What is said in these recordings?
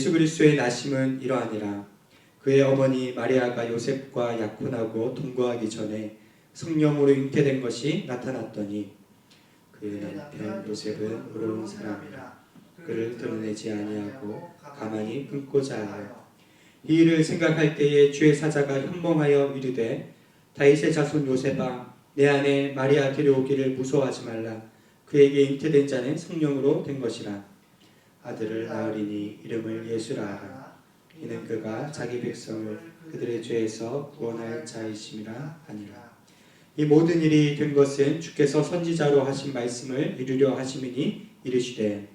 예수 그리스도의 나심은 이러하니라. 그의 어머니 마리아가 요셉과 약혼하고 동거하기 전에 성령으로 잉태된 것이 나타났더니 그의 남편 요셉은 의로운 사람이라 그를 드러내지 아니하고 가만히 품고자 하여 이 일을 생각할 때에 주의 사자가 현몽하여 이르되 다윗의 자손 요셉아 내 아내 마리아 데려오기를 무서워하지 말라. 그에게 잉태된 자는 성령으로 된 것이라. 아들을 낳으리니 이름을 예수라 하라. 이는 그가 자기 백성을 그들의 죄에서 구원할 자이심이라 하니라. 이 모든 일이 된 것은 주께서 선지자로 하신 말씀을 이루려 하심이니 이르시되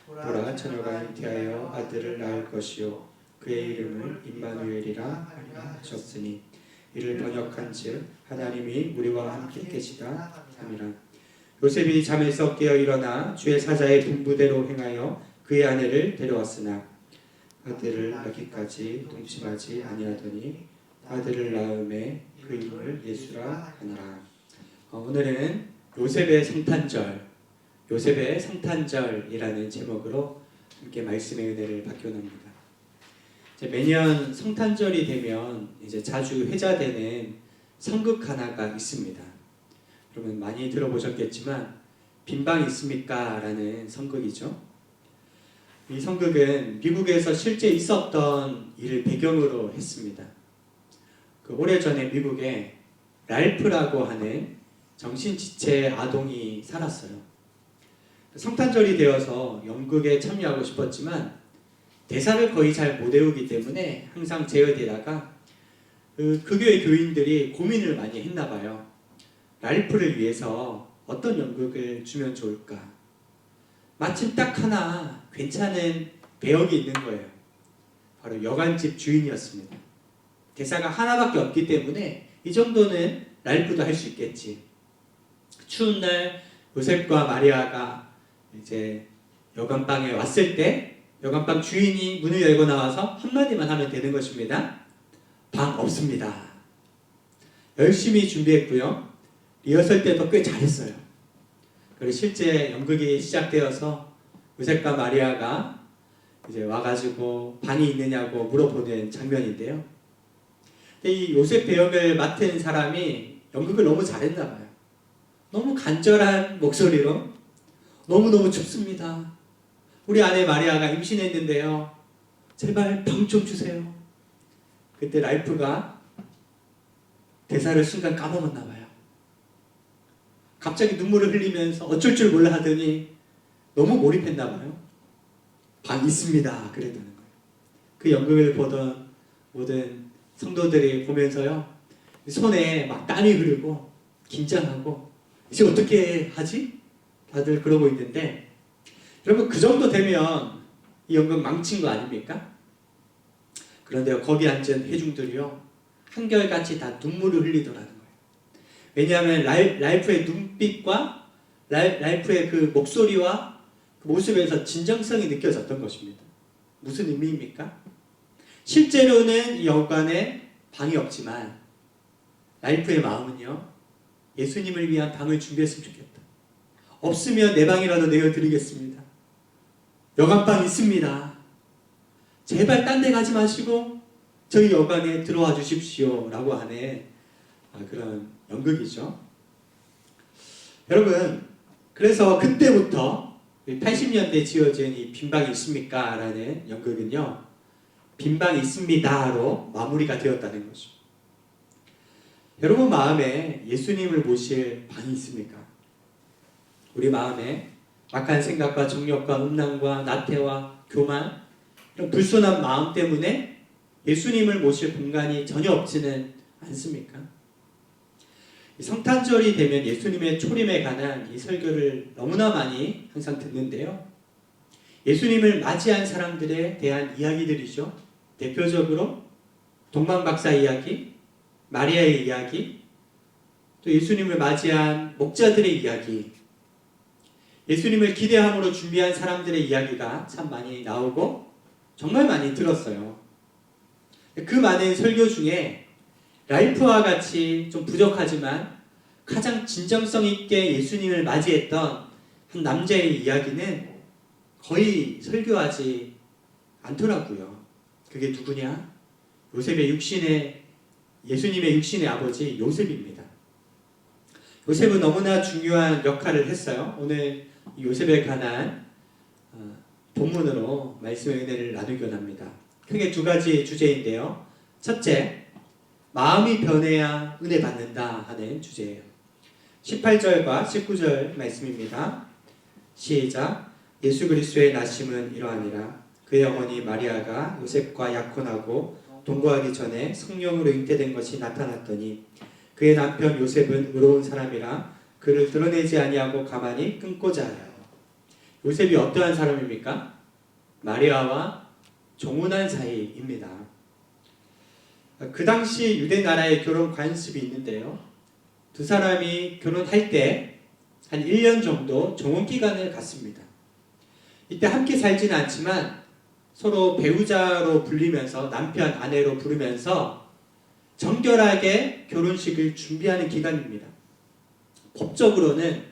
보라 처녀가 잉태하여 아들을 낳을 것이요 그의 이름을 임마누엘이라 하리라 하셨으니 이를 번역한즉 하나님이 우리와 함께 계시다 함이라. 요셉이 잠에서 깨어 일어나 주의 사자의 분부대로 행하여 그의 아내를 데려왔으나 아들을 낳기까지 동침하지 아니하더니 아들을 낳음에 그 이름을 예수라 하니라. 오늘은 요셉의 성탄절이라는 제목으로 함께 말씀의 은혜를 받기 원합니다. 매년 성탄절이 되면 이제 자주 회자되는 성극 하나가 있습니다. 여러분 많이 들어보셨겠지만 빈방 있습니까? 라는 성극이죠. 이 성극은 미국에서 실제 있었던 일을 배경으로 했습니다. 오래전에 미국에 랄프라고 하는 정신지체 아동이 살았어요. 성탄절이 되어서 연극에 참여하고 싶었지만 대사를 거의 잘 못 외우기 때문에 항상 제어되다가 그 교회 교인들이 고민을 많이 했나 봐요. 랄프를 위해서 어떤 연극을 주면 좋을까? 마침 딱 하나 괜찮은 배역이 있는 거예요. 바로 여관집 주인이었습니다. 대사가 하나밖에 없기 때문에 이 정도는 랄프도 할 수 있겠지. 추운 날 요셉과 마리아가 이제 여관방에 왔을 때 여관방 주인이 문을 열고 나와서 한마디만 하면 되는 것입니다. 방 없습니다. 열심히 준비했고요. 리허설 때도 꽤 잘했어요. 그리고 실제 연극이 시작되어서 요셉과 마리아가 이제 와가지고 방이 있느냐고 물어보는 장면인데요. 이 요셉 배역을 맡은 사람이 연극을 너무 잘했나 봐요. 너무 간절한 목소리로 너무너무 춥습니다. 우리 아내 마리아가 임신했는데요. 제발 방 좀 주세요. 그때 랄프가 대사를 순간 까먹었나 봐요. 갑자기 눈물을 흘리면서 어쩔 줄 몰라 하더니 너무 몰입했나 봐요. 방 있습니다. 그랬다는 거예요. 그 연극을 보던 모든 성도들이 보면서요. 손에 막 땀이 흐르고 긴장하고 이제 어떻게 하지? 다들 그러고 있는데 여러분 그 정도 되면 이 연극 망친 거 아닙니까? 그런데 거기 앉은 회중들이요. 한결같이 다 눈물을 흘리더라는 거예요. 왜냐하면 랄프의 눈빛과 랄프의 그 목소리와 그 모습에서 진정성이 느껴졌던 것입니다. 무슨 의미입니까? 실제로는 이 여관에 방이 없지만 랄프의 마음은요. 예수님을 위한 방을 준비했으면 좋겠다. 없으면 내 방이라도 내어드리겠습니다. 여관방 있습니다. 제발 딴 데 가지 마시고 저희 여관에 들어와 주십시오 라고 하는 그런 연극이죠. 여러분 그래서 그때부터 80년대 지어진 이 빈방이 있습니까? 라는 연극은요. 빈방이 있습니다로 마무리가 되었다는 거죠. 여러분 마음에 예수님을 모실 방이 있습니까? 우리 마음에 악한 생각과 정욕과 음란과 나태와 교만 이런 불순한 마음 때문에 예수님을 모실 공간이 전혀 없지는 않습니까? 성탄절이 되면 예수님의 초림에 관한 이 설교를 너무나 많이 항상 듣는데요. 예수님을 맞이한 사람들에 대한 이야기들이죠. 대표적으로 동방박사 이야기, 마리아의 이야기, 또 예수님을 맞이한 목자들의 이야기, 예수님을 기대함으로 준비한 사람들의 이야기가 참 많이 나오고 정말 많이 들었어요. 그 많은 설교 중에 랄프와 같이 좀 부족하지만 가장 진정성 있게 예수님을 맞이했던 한 남자의 이야기는 거의 설교하지 않더라고요. 그게 누구냐? 예수님의 육신의 아버지 요셉입니다. 요셉은 너무나 중요한 역할을 했어요. 오늘 요셉에 관한 본문으로 말씀의 은혜를 나누기로 합니다. 크게 두 가지 주제인데요. 첫째, 마음이 변해야 은혜 받는다 하는 주제예요. 18절과 19절 말씀입니다. 시작. 예수 그리스도의 나심은 이러하니라. 그의 어머니 마리아가 요셉과 약혼하고 동거하기 전에 성령으로 잉태된 것이 나타났더니 그의 남편 요셉은 의로운 사람이라 그를 드러내지 아니하고 가만히 끊고자 하여. 요셉이 어떠한 사람입니까? 마리아와 종혼한 사이입니다. 그 당시 유대 나라의 결혼 관습이 있는데요. 두 사람이 결혼할 때 한 1년 정도 종혼 기간을 갖습니다. 이때 함께 살지는 않지만 서로 배우자로 불리면서 남편, 아내로 부르면서 정결하게 결혼식을 준비하는 기간입니다. 법적으로는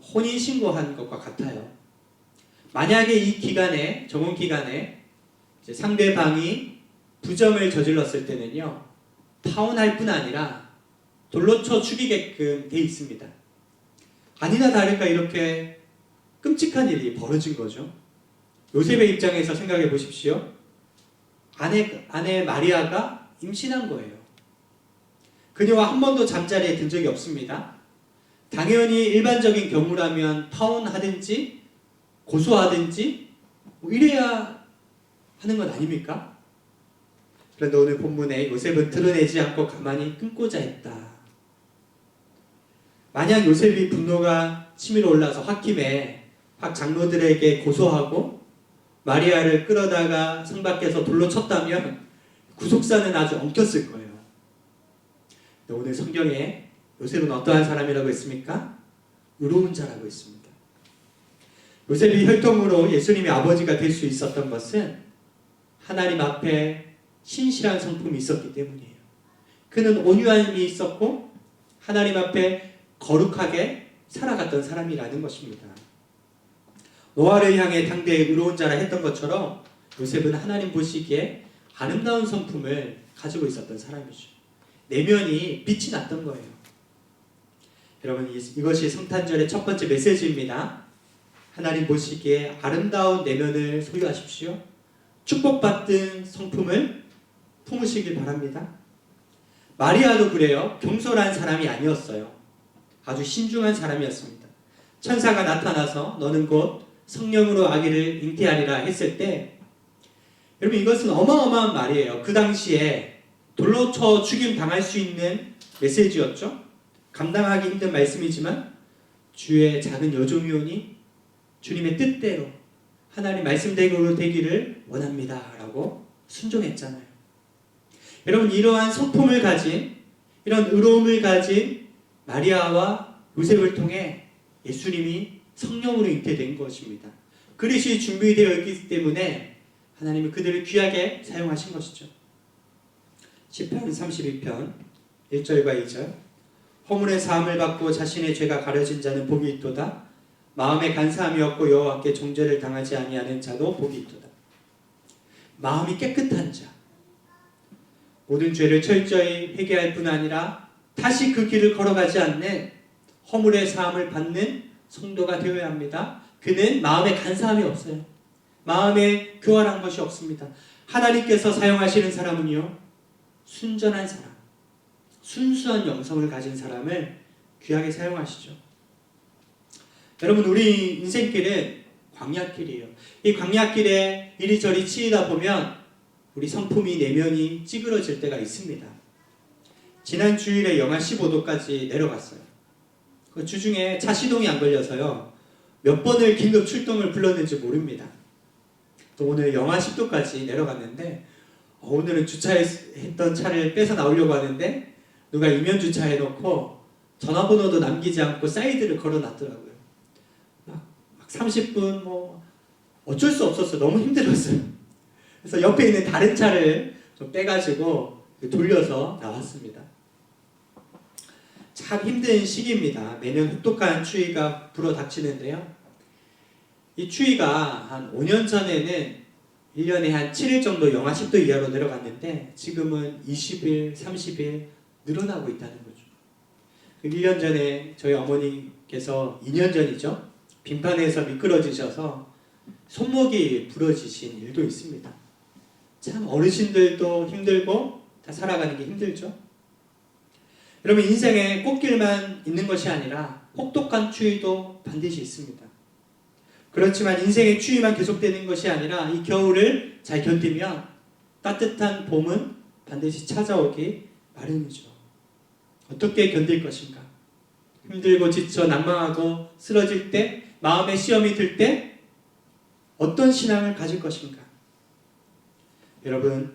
혼인신고한 것과 같아요. 만약에 이 기간에, 종혼 기간에 상대방이 부정을 저질렀을 때는요, 파혼할 뿐 아니라 돌로 쳐 죽이게끔 돼 있습니다. 아니나 다를까 이렇게 끔찍한 일이 벌어진 거죠. 요셉의 입장에서 생각해 보십시오. 아내 마리아가 임신한 거예요. 그녀와 한 번도 잠자리에 든 적이 없습니다. 당연히 일반적인 경우라면 파혼하든지 고소하든지 이래야 하는 건 아닙니까? 그런데 오늘 본문에 요셉은 드러내지 않고 가만히 끊고자 했다. 만약 요셉이 분노가 치밀어 올라서 확 장로들에게 고소하고 마리아를 끌어다가 성 밖에서 돌로 쳤다면 구속사는 아주 엉켰을 거예요. 오늘 성경에 요셉은 어떠한 사람이라고 했습니까? 의로운 자라고 했습니다. 요셉이 혈통으로 예수님의 아버지가 될 수 있었던 것은 하나님 앞에 신실한 성품이 있었기 때문이에요. 그는 온유함이 있었고 하나님 앞에 거룩하게 살아갔던 사람이라는 것입니다. 노아를 향해 당대의 의로운 자라 했던 것처럼 요셉은 하나님 보시기에 아름다운 성품을 가지고 있었던 사람이죠. 내면이 빛이 났던 거예요. 여러분, 이것이 성탄절의 첫 번째 메시지입니다. 하나님 보시기에 아름다운 내면을 소유하십시오. 축복받은 성품을 품으시길 바랍니다. 마리아도 그래요. 경솔한 사람이 아니었어요. 아주 신중한 사람이었습니다. 천사가 나타나서 너는 곧 성령으로 아기를 잉태하리라 했을 때, 여러분 이것은 어마어마한 말이에요. 그 당시에 돌로 쳐 죽임 당할 수 있는 메시지였죠. 감당하기 힘든 말씀이지만 주의 작은 여종이오니 주님의 뜻대로 하나님 말씀대로 되기를 원합니다 라고 순종했잖아요. 여러분 이러한 성품을 가진, 이런 의로움을 가진 마리아와 요셉을 통해 예수님이 성령으로 잉태된 것입니다. 그릇이 준비되어 있기 때문에 하나님은 그들을 귀하게 사용하신 것이죠. 시편 32편 1절과 2절. 허물의 사함을 받고 자신의 죄가 가려진 자는 복이 있도다. 마음에 간사함이 없고 여호와께 정죄를 당하지 아니하는 자도 복이 있도다. 마음이 깨끗한 자, 모든 죄를 철저히 회개할 뿐 아니라 다시 그 길을 걸어가지 않는 허물의 사함을 받는 성도가 되어야 합니다. 그는 마음에 간사함이 없어요. 마음에 교활한 것이 없습니다. 하나님께서 사용하시는 사람은요, 순전한 사람, 순수한 영성을 가진 사람을 귀하게 사용하시죠. 여러분, 우리 인생길은 광야길이에요. 이 광야길에 이리저리 치이다 보면 우리 성품이, 내면이 찌그러질 때가 있습니다. 지난 주일에 영하 15도까지 내려갔어요. 그 주중에 차 시동이 안 걸려서요, 몇 번을 긴급 출동을 불렀는지 모릅니다. 또 오늘 영하 10도까지 내려갔는데 오늘은 주차했던 차를 뺏어 나오려고 하는데 누가 이면 주차해놓고 전화번호도 남기지 않고 사이드를 걸어놨더라고요. 막 30분 어쩔 수 없었어요. 너무 힘들었어요. 그래서 옆에 있는 다른 차를 좀 빼가지고 돌려서 나왔습니다. 참 힘든 시기입니다. 매년 혹독한 추위가 불어닥치는데요. 이 추위가 한 5년 전에는 1년에 한 7일 정도 영하 10도 이하로 내려갔는데 지금은 20일, 30일 늘어나고 있다는 거죠. 1년 전에 저희 어머니께서 2년 전이죠. 빙판에서 미끄러지셔서 손목이 부러지신 일도 있습니다. 참 어르신들도 힘들고 다 살아가는 게 힘들죠. 여러분 인생에 꽃길만 있는 것이 아니라 혹독한 추위도 반드시 있습니다. 그렇지만 인생의 추위만 계속되는 것이 아니라 이 겨울을 잘 견디면 따뜻한 봄은 반드시 찾아오기 마련이죠. 어떻게 견딜 것인가? 힘들고 지쳐 낭망하고 쓰러질 때, 마음에 시험이 들 때 어떤 신앙을 가질 것인가? 여러분,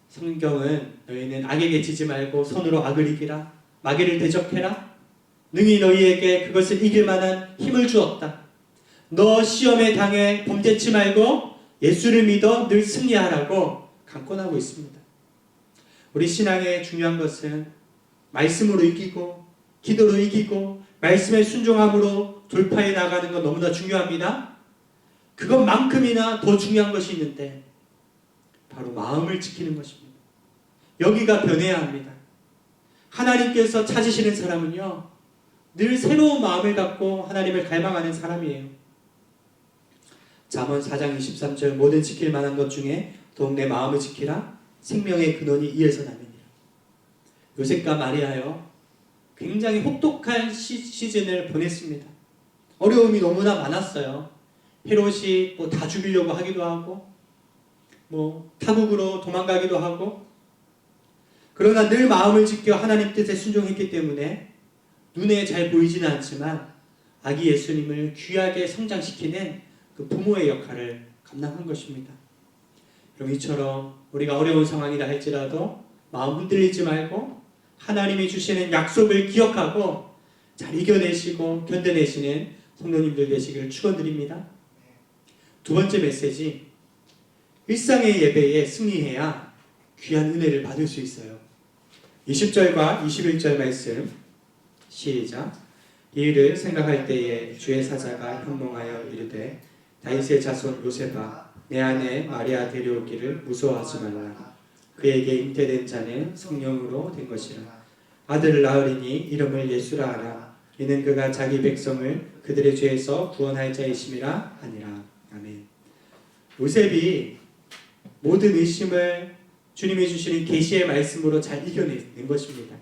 성경은 너희는 악에게 지지 말고 손으로 악을 이기라, 마귀를 대적해라, 능히 너희에게 그것을 이길 만한 힘을 주었다. 너 시험에 당해 범죄치 말고 예수를 믿어 늘 승리하라고 강권하고 있습니다. 우리 신앙의 중요한 것은 말씀으로 이기고 기도로 이기고 말씀에 순종함으로 돌파해 나가는 건 너무나 중요합니다. 그것만큼이나 더 중요한 것이 있는데 바로 마음을 지키는 것입니다. 여기가 변해야 합니다. 하나님께서 찾으시는 사람은요, 늘 새로운 마음을 갖고 하나님을 갈망하는 사람이에요. 잠언 4장 23절 모든 지킬 만한 것 중에 더욱 내 마음을 지키라 생명의 근원이 이에서 나느니라. 요셉과 마리아요, 굉장히 혹독한 시즌을 보냈습니다. 어려움이 너무나 많았어요. 헤롯이 다 죽이려고 하기도 하고 타국으로 도망가기도 하고, 그러나 늘 마음을 지켜 하나님 뜻에 순종했기 때문에 눈에 잘 보이지는 않지만 아기 예수님을 귀하게 성장시키는 그 부모의 역할을 감당한 것입니다. 그럼 이처럼 우리가 어려운 상황이라 할지라도 마음 흔들리지 말고 하나님이 주시는 약속을 기억하고 잘 이겨내시고 견뎌내시는 성도님들 되시기를 축원드립니다. 두 번째 메시지, 일상의 예배에 승리해야 귀한 은혜를 받을 수 있어요. 20절과 21절 말씀 시작. 이 일을 생각할 때에 주의 사자가 현몽하여 이르되 다윗의 자손 요셉아 내 아내 마리아 데려오기를 무서워하지 말라. 그에게 잉태된 자는 성령으로 된 것이라. 아들을 낳으리니 이름을 예수라 하라. 이는 그가 자기 백성을 그들의 죄에서 구원할 자이심이라 하니라. 아멘. 요셉이 모든 의심을 주님이 주시는 계시의 말씀으로 잘 이겨낸 것입니다.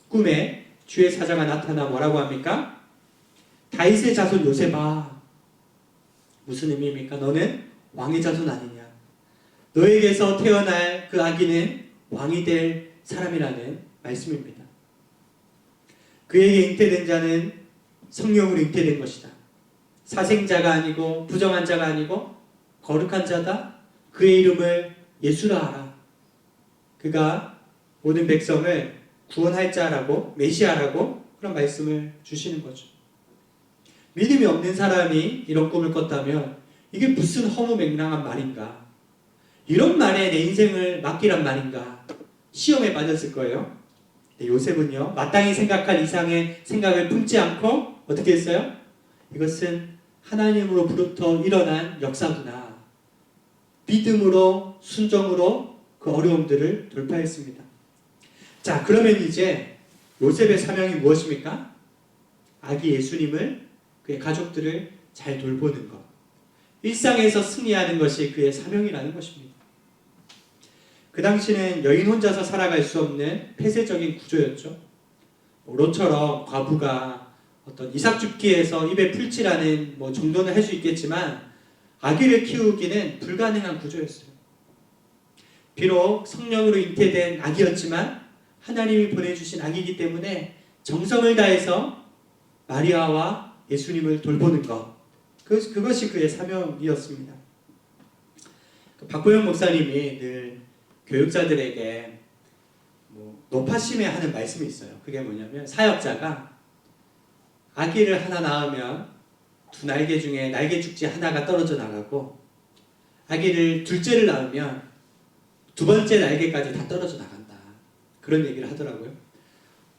꿈에 주의 사자가 나타나 뭐라고 합니까? 다윗의 자손 요셉아, 무슨 의미입니까? 너는 왕의 자손 아니냐? 너에게서 태어날 그 아기는 왕이 될 사람이라는 말씀입니다. 그에게 잉태된 자는 성령으로 잉태된 것이다. 사생자가 아니고 부정한 자가 아니고 거룩한 자다. 그의 이름을 예수라 하라. 그가 모든 백성을 구원할 자라고, 메시아라고 그런 말씀을 주시는 거죠. 믿음이 없는 사람이 이런 꿈을 꿨다면 이게 무슨 허무맹랑한 말인가? 이런 말에 내 인생을 맡기란 말인가? 시험에 빠졌을 거예요. 요셉은요, 마땅히 생각할 이상의 생각을 품지 않고 어떻게 했어요? 이것은 하나님으로부터 일어난 역사구나. 믿음으로, 순종으로 그 어려움들을 돌파했습니다. 자, 그러면 이제 요셉의 사명이 무엇입니까? 아기 예수님을, 그의 가족들을 잘 돌보는 것. 일상에서 승리하는 것이 그의 사명이라는 것입니다. 그 당시는 여인 혼자서 살아갈 수 없는 폐쇄적인 구조였죠. 롯처럼 과부가 어떤 이삭줍기에서 입에 풀칠하는 정도는 할 수 있겠지만 아기를 키우기는 불가능한 구조였어요. 비록 성령으로 잉태된 아기였지만 하나님이 보내주신 아기이기 때문에 정성을 다해서 마리아와 예수님을 돌보는 것, 그것이 그의 사명이었습니다. 박보영 목사님이 늘 교육자들에게 노파심에 하는 말씀이 있어요. 그게 뭐냐면, 사역자가 아기를 하나 낳으면 두 날개 중에 날개 축지 하나가 떨어져 나가고, 아기를 둘째를 낳으면 두 번째 날개까지 다 떨어져 나간다. 그런 얘기를 하더라고요.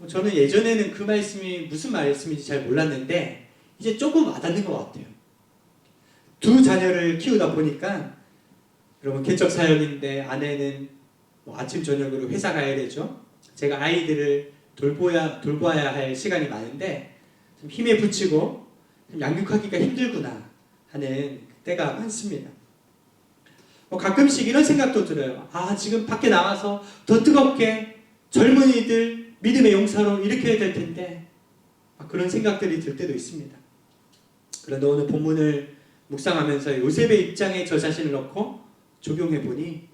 저는 예전에는 그 말씀이 무슨 말씀인지 잘 몰랐는데 이제 조금 와닿는 것 같아요. 두 자녀를 키우다 보니까 여러분 개척 사역인데 아내는 뭐 아침 저녁으로 회사 가야 되죠. 제가 아이들을 돌봐야 할 시간이 많은데 좀 힘에 부치고 좀 양육하기가 힘들구나 하는 때가 많습니다. 가끔씩 이런 생각도 들어요. 지금 밖에 나가서 더 뜨겁게 젊은이들 믿음의 용사로 일으켜야 될 텐데 그런 생각들이 들 때도 있습니다. 그런데 오늘 본문을 묵상하면서 요셉의 입장에 저 자신을 넣고 적용해 보니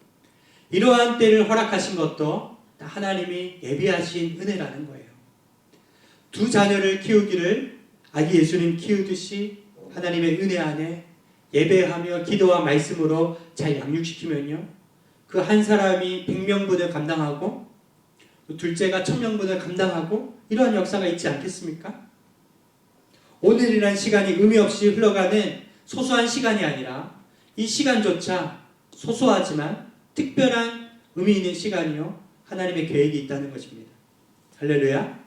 이러한 때를 허락하신 것도 하나님이 예비하신 은혜라는 거예요. 두 자녀를 키우기를 아기 예수님 키우듯이 하나님의 은혜 안에 예배하며 기도와 말씀으로 잘 양육시키면요, 그 한 사람이 100명분을 감당하고 둘째가 1000명분을 감당하고 이러한 역사가 있지 않겠습니까? 오늘이란 시간이 의미 없이 흘러가는 소소한 시간이 아니라 이 시간조차 소소하지만 특별한 의미 있는 시간이요, 하나님의 계획이 있다는 것입니다. 할렐루야.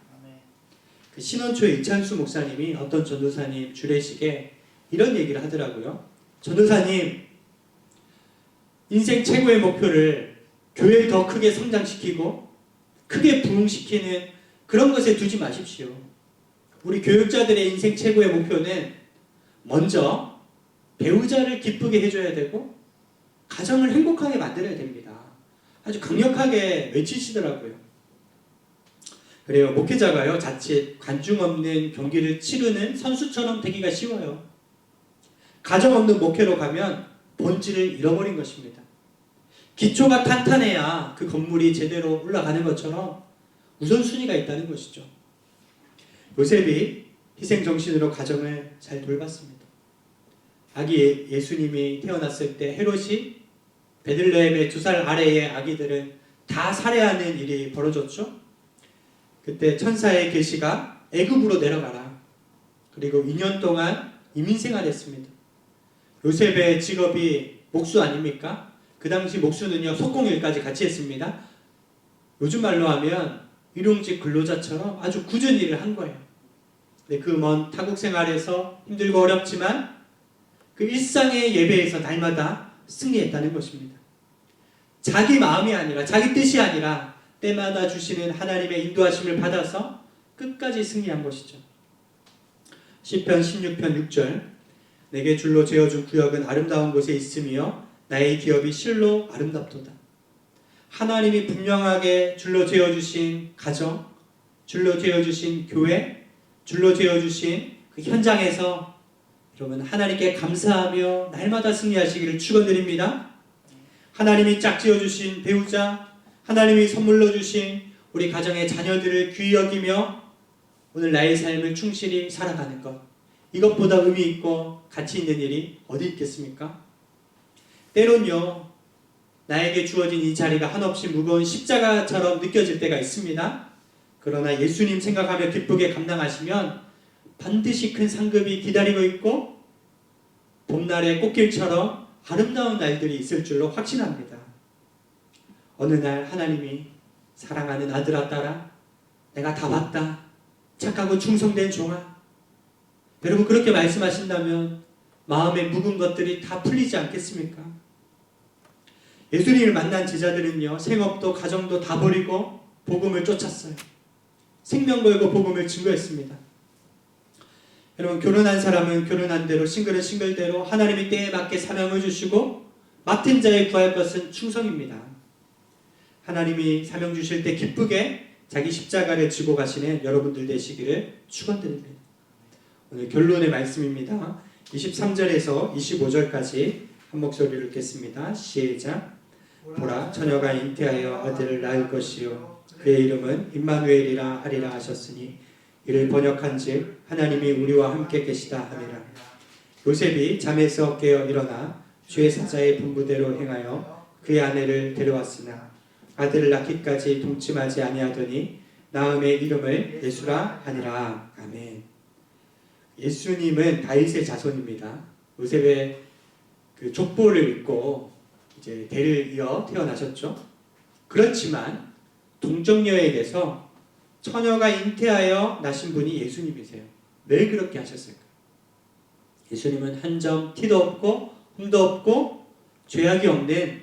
그 신원초의 이찬수 목사님이 어떤 전도사님 주례식에 이런 얘기를 하더라고요. 전도사님, 인생 최고의 목표를 교회를 더 크게 성장시키고 크게 부흥시키는 그런 것에 두지 마십시오. 우리 교육자들의 인생 최고의 목표는 먼저 배우자를 기쁘게 해줘야 되고 가정을 행복하게 만들어야 됩니다. 아주 강력하게 외치시더라고요. 그래요. 목회자가요, 자칫 관중 없는 경기를 치르는 선수처럼 되기가 쉬워요. 가정 없는 목회로 가면 본질을 잃어버린 것입니다. 기초가 탄탄해야 그 건물이 제대로 올라가는 것처럼 우선순위가 있다는 것이죠. 요셉이 희생정신으로 가정을 잘 돌봤습니다. 아기 예수님이 태어났을 때 헤롯이 베들레헴의 2살 아래의 아기들은 다 살해하는 일이 벌어졌죠. 그때 천사의 계시가 애굽으로 내려가라. 그리고 2년 동안 이민생활했습니다. 요셉의 직업이 목수 아닙니까? 그 당시 목수는요, 속공일까지 같이 했습니다. 요즘 말로 하면 일용직 근로자처럼 아주 굳은 일을 한 거예요. 근데 그 먼 타국 생활에서 힘들고 어렵지만 그 일상의 예배에서 날마다 승리했다는 것입니다. 자기 마음이 아니라, 자기 뜻이 아니라 때마다 주시는 하나님의 인도하심을 받아서 끝까지 승리한 것이죠. 시편 16편 6절, 내게 줄로 재어준 구역은 아름다운 곳에 있으며 나의 기업이 실로 아름답도다. 하나님이 분명하게 줄로 재어주신 가정, 줄로 재어주신 교회, 줄로 재어주신 그 현장에서 여러분 하나님께 감사하며 날마다 승리하시기를 축원드립니다. 하나님이 짝지어주신 배우자, 하나님이 선물로 주신 우리 가정의 자녀들을 귀히 여기며 오늘 나의 삶을 충실히 살아가는 것, 이것보다 의미 있고 가치 있는 일이 어디 있겠습니까? 때론요, 나에게 주어진 이 자리가 한없이 무거운 십자가처럼 느껴질 때가 있습니다. 그러나 예수님 생각하며 기쁘게 감당하시면 반드시 큰 상급이 기다리고 있고 봄날의 꽃길처럼 아름다운 날들이 있을 줄로 확신합니다. 어느 날 하나님이 사랑하는 아들아 딸아, 내가 다 봤다. 착하고 충성된 종아. 여러분 그렇게 말씀하신다면 마음에 묵은 것들이 다 풀리지 않겠습니까? 예수님을 만난 제자들은요, 생업도 가정도 다 버리고 복음을 쫓았어요. 생명 걸고 복음을 증거했습니다. 여러분 결혼한 사람은 결혼한 대로, 싱글은 싱글대로 하나님이 때에 맞게 사명을 주시고 맡은 자에 구할 것은 충성입니다. 하나님이 사명 주실 때 기쁘게 자기 십자가를 지고 가시는 여러분들 되시기를 축원드립니다. 오늘 결론의 말씀입니다. 23절에서 25절까지 한 목소리로 읽겠습니다. 시작. 보라, 처녀가 잉태하여 아들을 낳을 것이요 그의 이름은 임마누엘이라 하리라 하셨으니 이를 번역한즉 하나님이 우리와 함께 계시다 하니라. 요셉이 잠에서 깨어 일어나 주의 사자의 분부대로 행하여 그의 아내를 데려왔으나 아들을 낳기까지 동침하지 아니하더니 낳음의 이름을 예수라 하니라. 아멘. 예수님은 다윗의 자손입니다. 요셉의 그 족보를 읽고 이제 대를 이어 태어나셨죠. 그렇지만 동정녀에게서 처녀가 잉태하여 나신 분이 예수님이세요. 왜 그렇게 하셨을까요? 예수님은 한 점 티도 없고 흠도 없고 죄악이 없는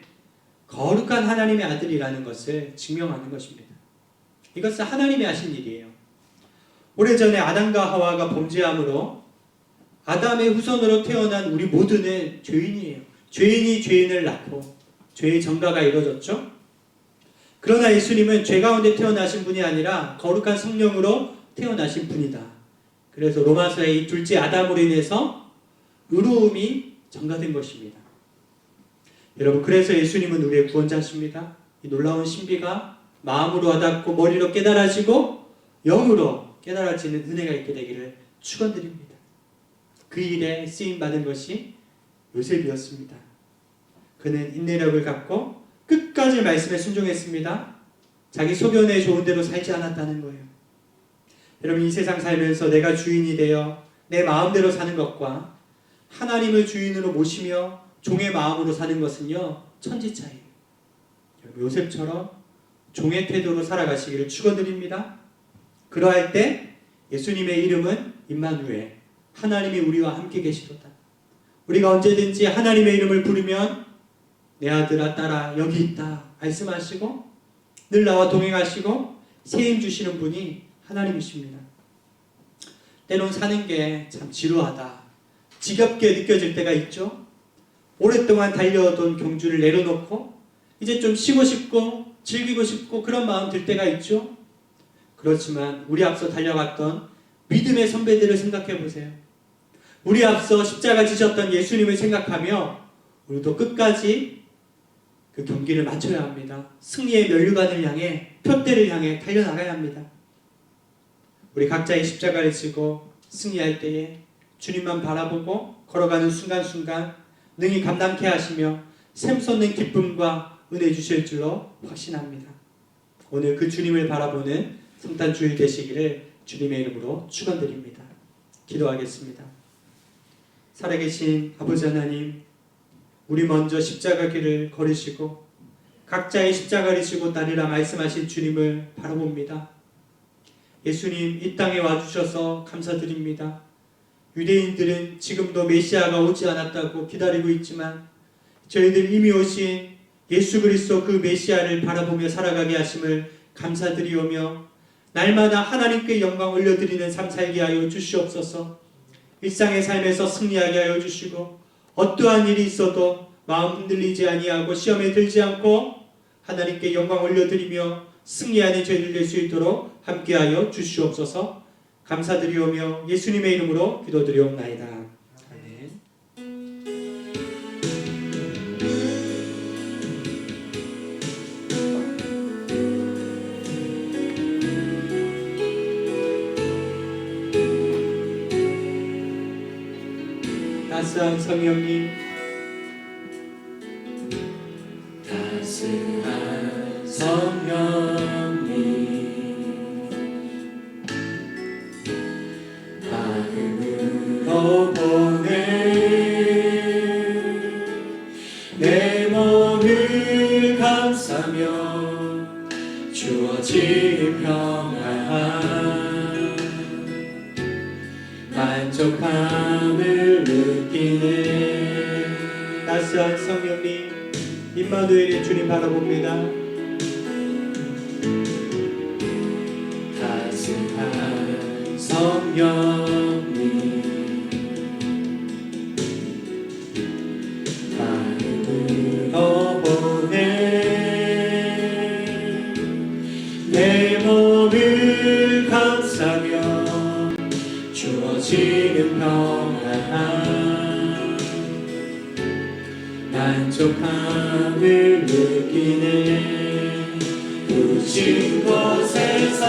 거룩한 하나님의 아들이라는 것을 증명하는 것입니다. 이것은 하나님이 하신 일이에요. 오래전에 아담과 하와가 범죄함으로 아담의 후손으로 태어난 우리 모두는 죄인이에요. 죄인이 죄인을 낳고 죄의 전가가 이루어졌죠. 그러나 예수님은 죄 가운데 태어나신 분이 아니라 거룩한 성령으로 태어나신 분이다. 그래서 로마서의 이 둘째 아담으로 인해서 의로움이 전가된 것입니다. 여러분, 그래서 예수님은 우리의 구원자십니다. 이 놀라운 신비가 마음으로 와닿고 머리로 깨달아지고 영으로 깨달아지는 은혜가 있게 되기를 축원드립니다. 그 일에 쓰임받은 것이 요셉이었습니다. 그는 인내력을 갖고 끝까지 말씀에 순종했습니다. 자기 소견에 좋은 대로 살지 않았다는 거예요. 여러분, 이 세상 살면서 내가 주인이 되어 내 마음대로 사는 것과 하나님을 주인으로 모시며 종의 마음으로 사는 것은요, 천지 차이예요. 요셉처럼 종의 태도로 살아가시기를 축원드립니다. 그러할 때 예수님의 이름은 임마누엘, 하나님이 우리와 함께 계시도다. 우리가 언제든지 하나님의 이름을 부르면 내 아들아 딸아 여기 있다 말씀하시고 늘 나와 동행하시고 세임 주시는 분이 하나님이십니다. 때론 사는 게 참 지루하다, 지겹게 느껴질 때가 있죠. 오랫동안 달려오던 경주를 내려놓고 이제 좀 쉬고 싶고 즐기고 싶고 그런 마음 들 때가 있죠. 그렇지만 우리 앞서 달려갔던 믿음의 선배들을 생각해 보세요. 우리 앞서 십자가 지셨던 예수님을 생각하며 우리도 끝까지 그 경기를 마쳐야 합니다. 승리의 면류관을 향해, 표대를 향해 달려나가야 합니다. 우리 각자의 십자가를 지고 승리할 때에 주님만 바라보고 걸어가는 순간순간 능히 감당케 하시며 샘솟는 기쁨과 은혜 주실 줄로 확신합니다. 오늘 그 주님을 바라보는 성탄 주일 되시기를 주님의 이름으로 축원드립니다. 기도하겠습니다. 살아계신 아버지 하나님, 우리 먼저 십자가 길을 걸으시고 각자의 십자가를 지고 따르라 말씀하신 주님을 바라봅니다. 예수님, 이 땅에 와주셔서 감사드립니다. 유대인들은 지금도 메시아가 오지 않았다고 기다리고 있지만 저희들 이미 오신 예수 그리스도 그 메시아를 바라보며 살아가게 하심을 감사드리오며 날마다 하나님께 영광 올려드리는 삶 살게 하여 주시옵소서. 일상의 삶에서 승리하게 하여 주시고 어떠한 일이 있어도 마음 흔들리지 아니하고 시험에 들지 않고 하나님께 영광 올려드리며 승리하는 저희들 될 수 있도록 함께하여 주시옵소서. 감사드리오며 예수님의 이름으로 기도드리옵나이다. 아멘. 따스한 성령님, 따스한 성령님, 마음으로 보내 내 몸을 감싸며 주어진 평안 만족함을 느끼네. 따스한 성령님, 임마누엘의 주님 바라봅니다. 따스한 성령님, 마음으로 보내 내 몸을 감싸며 주어지는 평안 만족함을 느끼네. 부신 곳에서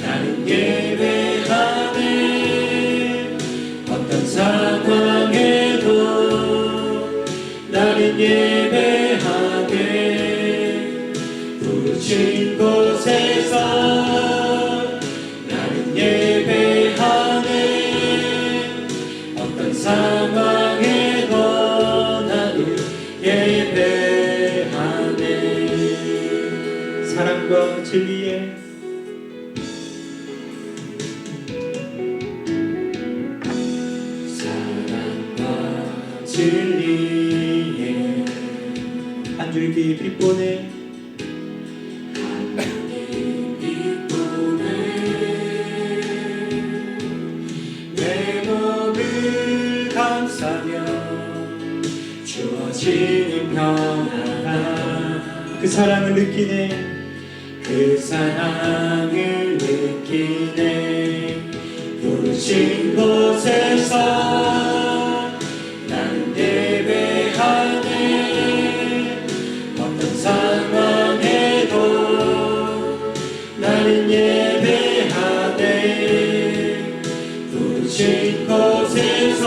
나는 예배하네. 어떤 상황에도 나는 예배하네. 부신 곳에서 나는 예배하네. 어떤 상황에도 나는 예배하네. 사랑과 진리에 사랑과 진리 한 줄기 빛보네 내 몸을 감싸며 주어지는 평안함 그 사랑을 느끼네 그 사랑을 느끼네 부르신 곳에서 나는 예배하네 어떤 상황에도 나는 예배하네 부르신 곳에서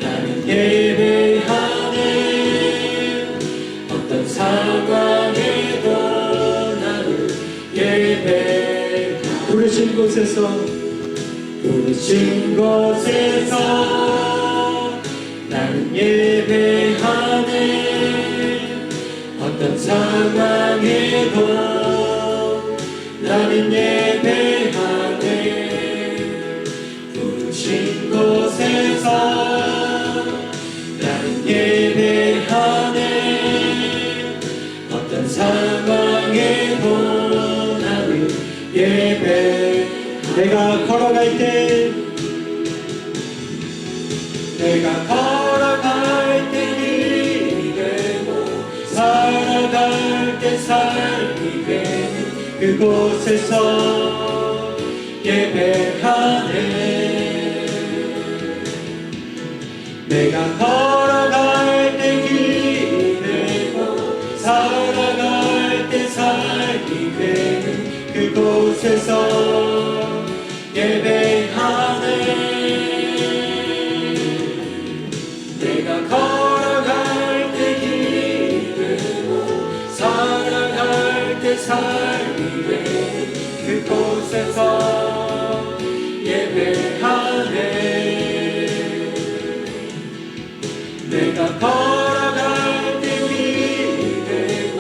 나는 예배하네 어떤 상황에도 나는 예배 부르신 곳에서 나는 예배하네 어떤 상황에도 나는 예배하네 부르신 곳에서 나는 예배하네 어떤 상황에도 나는 예배 내가 걸어갈 때 길이 되고 살아갈 때 삶이 되는 그곳에서 예배하네 내가 걸어갈 때 길이 되고 살아갈 때 삶이 되는 그곳에서 예배하네 내가 걸어갈 때 길이 되고 살아갈 때 삶이 되는 그곳에서 예배하네 내가 걸어갈 때 길이 되고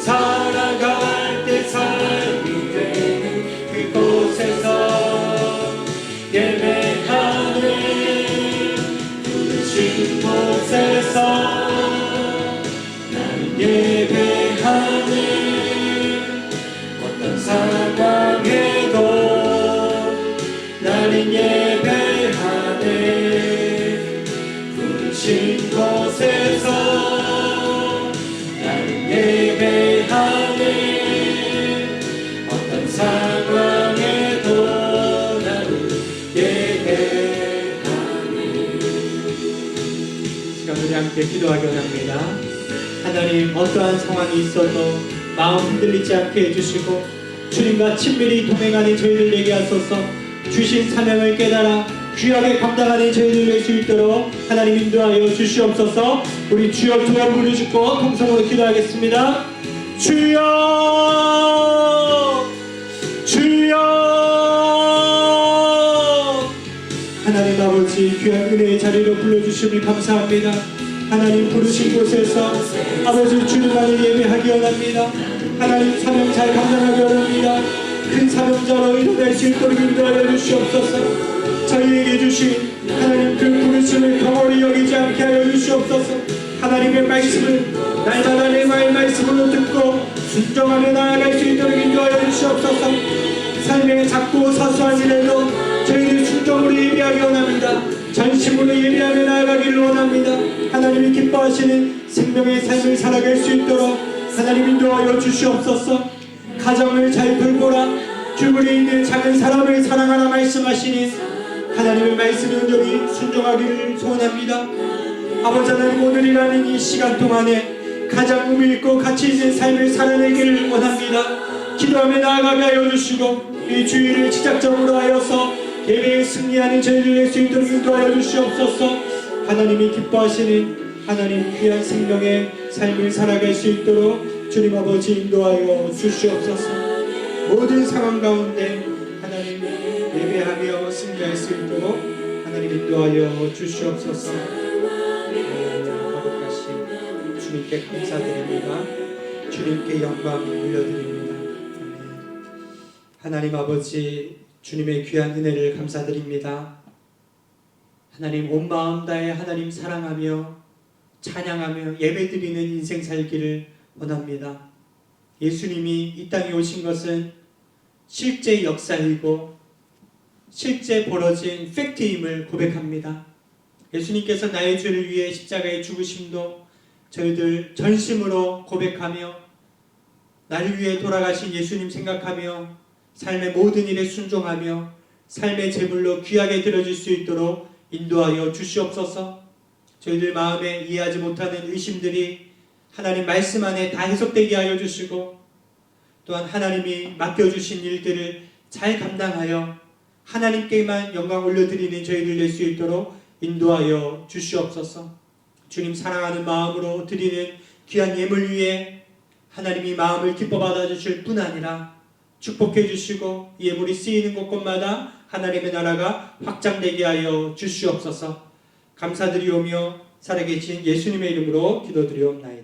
살아갈 때 삶이 되는 그곳에서 예배하네 부르신 곳에서 나는 예배하네 어떤 상황에도 나는 예배하네 부르신 곳에서 나는 예배하네 어떤 상황에도 나는 예배하네 시간 우리 함께 기도하기 원합니다. 하나님 어떠한 상황이 있어도 마음 흔들리지 않게 해주시고 주님과 친밀히 동행하는 저희들 되게 하소서 주신 사명을 깨달아 귀하게 감당하는 저희들 될 수 있도록 하나님 인도하여 주시옵소서 우리 주여 두 번 부르짖고 통성으로 기도하겠습니다. 주여 주여 하나님 아버지 귀한 은혜의 자리로 불러주심을 감사합니다. 하나님 부르신 곳에서 아버지 주님만을 예배하기 원합니다. 하나님 사명 잘 감당하기 원합니다. 큰 사명자로 이뤄낼 수 있도록 인도하여 주시옵소서. 저희에게 주신 하나님 그 부르심을 경홀히 여기지 않게 하여 주시옵소서. 하나님의 말씀을 날마다 내 말씀으로 듣고 순종하며 나아갈 수 있도록 인도하여 주시옵소서. 삶의 작고 사소한 일에도 저희들 순종으로 예배하기 원합니다. 전심으로 예배하며 나아가기를 원합니다. 하나님이 기뻐하시는 생명의 삶을 살아갈 수 있도록 하나님 인도하여 주시옵소서. 가정을 잘 돌보라 주변에 있는 작은 사람을 사랑하라 말씀하시니 하나님의 말씀의 온전히 순종하기를 소원합니다. 아버지 하나님 오늘이라는 이 시간 동안에 가장 의미 있고 가치 있는 삶을 살아내기를 원합니다. 기도하며 나아가게 하여 주시고 이 주의를 지작적으로 하여서 예배에 승리하는 저희들 될 수 있도록 인도하여 주시옵소서. 하나님이 기뻐하시는 하나님 귀한 생명의 삶을 살아갈 수 있도록 주님 아버지 인도하여 주시옵소서. 모든 상황 가운데 하나님 예배하며 승리할 수 있도록 하나님 인도하여 주시옵소서. 거룩하신 주님께 감사드립니다. 주님께 영광 올려드립니다. 하나님 아버지 주님의 귀한 은혜를 감사드립니다. 하나님 온 마음 다해 하나님 사랑하며 찬양하며 예배드리는 인생 살기를 원합니다. 예수님이 이 땅에 오신 것은 실제 역사이고 실제 벌어진 팩트임을 고백합니다. 예수님께서 나의 죄를 위해 십자가에 죽으심도 저희들 전심으로 고백하며 나를 위해 돌아가신 예수님 생각하며 삶의 모든 일에 순종하며 삶의 제물로 귀하게 드려질 수 있도록 인도하여 주시옵소서. 저희들 마음에 이해하지 못하는 의심들이 하나님 말씀 안에 다 해석되게 하여 주시고 또한 하나님이 맡겨주신 일들을 잘 감당하여 하나님께만 영광 올려드리는 저희들 될 수 있도록 인도하여 주시옵소서. 주님 사랑하는 마음으로 드리는 귀한 예물 위에 하나님이 마음을 기뻐 받아주실 뿐 아니라 축복해 주시고 예물이 쓰이는 곳곳마다 하나님의 나라가 확장되게 하여 주시옵소서. 감사드리오며 살아계신 예수님의 이름으로 기도드리옵나이다.